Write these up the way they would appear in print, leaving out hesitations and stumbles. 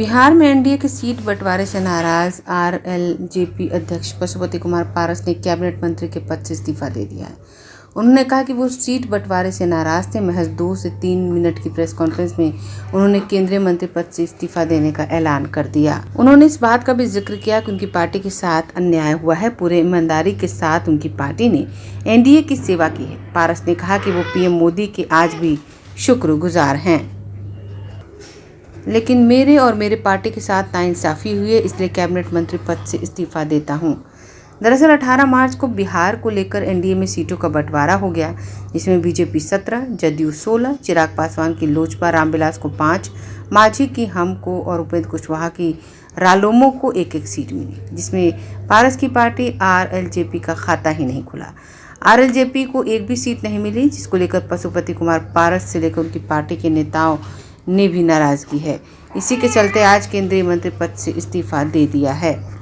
बिहार में एनडीए की सीट बंटवारे से नाराज आरएलजेपी अध्यक्ष पशुपति कुमार पारस ने कैबिनेट मंत्री के पद से इस्तीफा दे दिया है। उन्होंने कहा कि वो सीट बंटवारे से नाराज थे। महज 2 से 3 मिनट की प्रेस कॉन्फ्रेंस में उन्होंने केंद्रीय मंत्री पद से इस्तीफा देने का ऐलान कर दिया। उन्होंने इस बात का भी जिक्र किया कि उनकी पार्टी के साथ अन्याय हुआ है। पूरे ईमानदारी के साथ उनकी पार्टी ने एनडीए की सेवा की है। पारस ने कहा कि वो पीएम मोदी के आज भी शुक्रगुजार हैं, लेकिन मेरे और मेरे पार्टी के साथ नाइंसाफी हुई है, इसलिए कैबिनेट मंत्री पद से इस्तीफा देता हूं। दरअसल 18 मार्च को बिहार को लेकर एनडीए में सीटों का बंटवारा हो गया, जिसमें बीजेपी 17, जदयू 16, चिराग पासवान की लोजपा रामविलास को 5, मांझी की हम को और उपेंद्र कुशवाहा की रालोमो को 1-1 सीट मिली, जिसमें पारस की पार्टी आरएलजेपी का खाता ही नहीं खुला। आरएलजेपी को एक भी सीट नहीं मिली, जिसको लेकर पशुपति कुमार पारस से लेकर उनकी पार्टी के नेताओं ने भी नाराजगी है। इसी के चलते आज केंद्रीय मंत्री पद से इस्तीफा दे दिया है।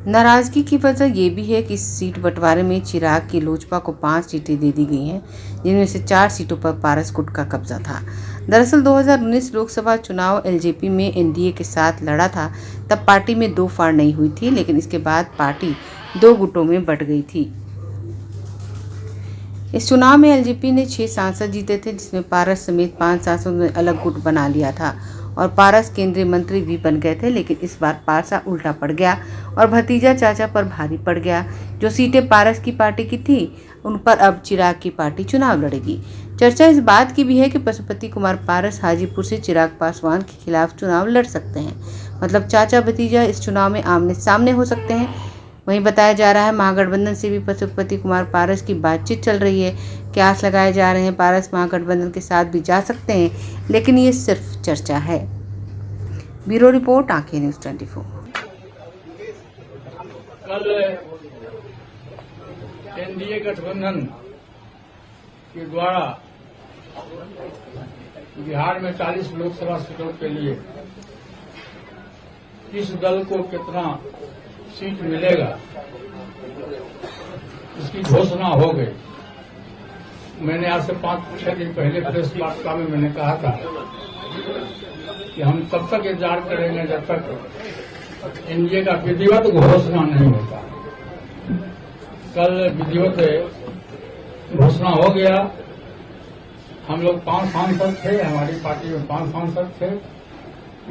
नाराजगी की वजह ये भी है कि इस सीट बंटवारे में चिराग की लोजपा को 5 सीटें दे दी गई हैं, जिनमें से 4 सीटों पर पारस गुट का कब्जा था। दरअसल 2019 लोकसभा चुनाव एलजेपी में एनडीए के साथ लड़ा था, तब पार्टी में 2 फाड़ नहीं हुई थी, लेकिन इसके बाद पार्टी 2 गुटों में बंट गई थी। इस चुनाव में एलजेपी ने 6 सांसद जीते थे, जिसमें पारस समेत 5 सांसदों ने अलग गुट बना लिया था और पारस केंद्रीय मंत्री भी बन गए थे। लेकिन इस बार पासा उल्टा पड़ गया और भतीजा चाचा पर भारी पड़ गया। जो सीटें पारस की पार्टी की थी, उन पर अब चिराग की पार्टी चुनाव लड़ेगी। चर्चा इस बात की भी है कि पशुपति कुमार पारस हाजीपुर से चिराग पासवान के खिलाफ चुनाव लड़ सकते हैं। मतलब चाचा भतीजा इस चुनाव में आमने सामने हो सकते हैं। वहीं बताया जा रहा है महागठबंधन से भी पशुपति कुमार पारस की बातचीत चल रही है। क्यास लगाए जा रहे हैं पारस महागठबंधन के साथ भी जा सकते हैं, लेकिन ये सिर्फ चर्चा है। ब्यूरो रिपोर्ट, आंखें न्यूज़ 24। कल एनडीए गठबंधन के द्वारा बिहार में 40 लोकसभा सीटों के लिए किस दल को कितना सीट मिलेगा, इसकी घोषणा हो गई। मैंने आज से 5-6 दिन पहले प्रेस वार्ता में मैंने कहा था कि हम तब तक इंतजार करेंगे जब तक एनडीए का विधिवत घोषणा नहीं होता। कल विधिवत घोषणा हो गया। हम लोग 5 सांसद थे, हमारी पार्टी में 5 सांसद थे।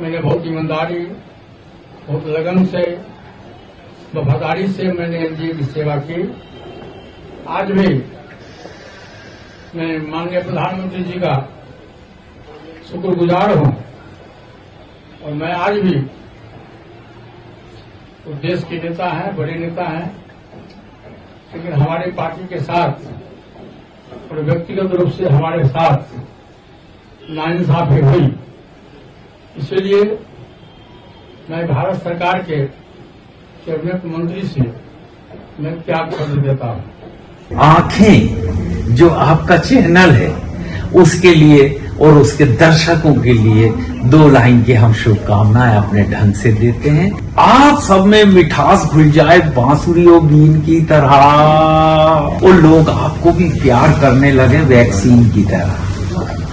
मैंने बहुत ईमानदारी, बहुत लगन से, वफादारी से मैंने एनडीए की सेवा की। आज भी मैं माननीय प्रधानमंत्री जी का शुक्रगुजार हूं और मैं आज भी तो देश के नेता हैं, बड़े नेता हैं, लेकिन हमारी पार्टी के साथ और व्यक्तिगत रूप से हमारे साथ नाइंसाफी हुई। इसलिए मैं भारत सरकार के कैबिनेट मंत्री से मैं त्याग पत्र देता हूं। आंखें जो आपका चैनल है, उसके लिए और उसके दर्शकों के लिए 2 लाइन की हम शुभकामनाएं अपने ढंग से देते हैं। आप सब में मिठास घुल जाए बांसुरी और बीन की तरह, और लोग आपको भी प्यार करने लगे वैक्सीन की तरह।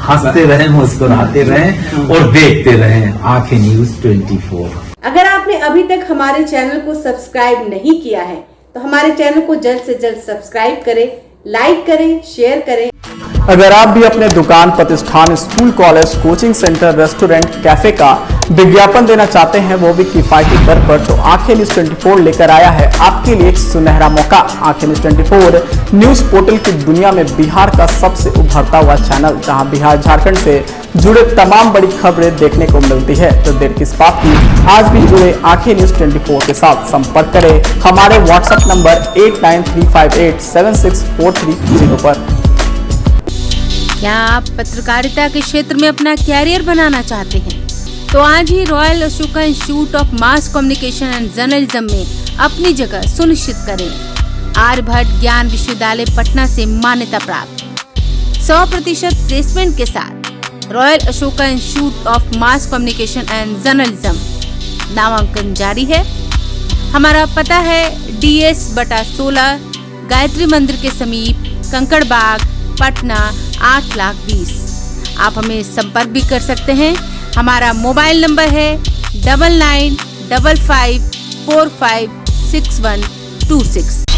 हंसते रहें, मुस्कुराते रहें और देखते रहें आंखें न्यूज़ 24। अगर आपने अभी तक हमारे चैनल को सब्सक्राइब नहीं किया है, तो हमारे चैनल को जल्द से जल्द सब्सक्राइब करें, लाइक करें, शेयर करें। अगर आप भी अपने दुकान, प्रतिष्ठान, school, college, coaching centre, restaurant, cafe का विज्ञापन देना चाहते हैं, वो भी किफायती दर पर, तो आंखें न्यूज़ 24 लेकर आया है आपके लिए एक सुनहरा मौका। आंखें न्यूज़ 24 न्यूज पोर्टल की दुनिया में बिहार का सबसे उभरता हुआ चैनल, जहां बिहार झारखंड से जुड़े तमाम बड़ी खबरें देखने को मिलती है। तो देर किस बात की, आज भी जुड़े आंखें न्यूज़ 24 के साथ संपर्क करें हमारे व्हाट्सएप नंबर 8935876430 पर। क्या आप पत्रकारिता के क्षेत्र में अपना कैरियर बनाना चाहते हैं? तो आज ही Royal Ashoka Institute of Mass Communication and Journalism में अपनी जगह सुनिश्चित करें। आर्यभट्ट ज्ञान विश्वविद्यालय पटना से मान्यता प्राप्त 100% प्लेसमेंट के साथ royal Ashoka Institute of Mass Communication and journalism नामांकन जारी है। हमारा पता है DS/16 गायत्री मंदिर के समीप, कंकड़बाग, पटना 8,20,000। आप हमें संपर्क भी कर सकते हैं हमारा मोबाइल नंबर है 9955456126।